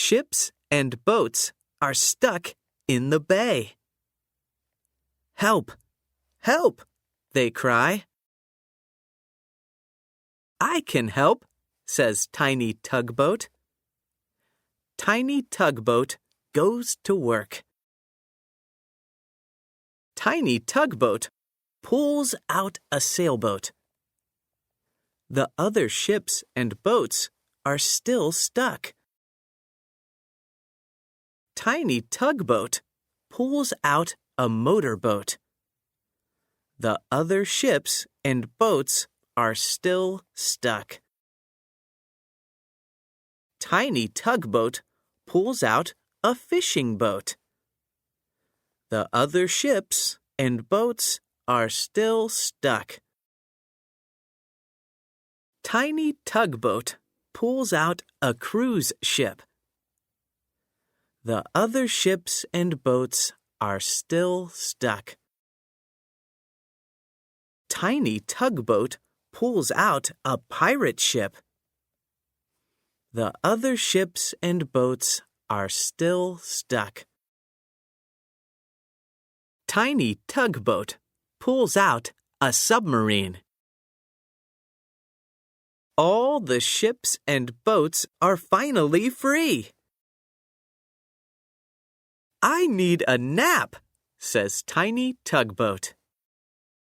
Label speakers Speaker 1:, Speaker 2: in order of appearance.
Speaker 1: Ships and boats are stuck in the bay. Help! Help! They cry. I can help, says Tiny Tugboat. Tiny Tugboat goes to work. Tiny Tugboat pulls out a sailboat. The other ships and boats are still stuck. Tiny Tugboat pulls out a motorboat. The other ships and boats are still stuck. Tiny Tugboat pulls out a fishing boat. The other ships and boats are still stuck. Tiny Tugboat pulls out a cruise ship. The other ships and boats are still stuck. Tiny Tugboat pulls out a pirate ship. The other ships and boats are still stuck. Tiny Tugboat pulls out a submarine. All the ships and boats are finally free. I need a nap, says Tiny Tugboat.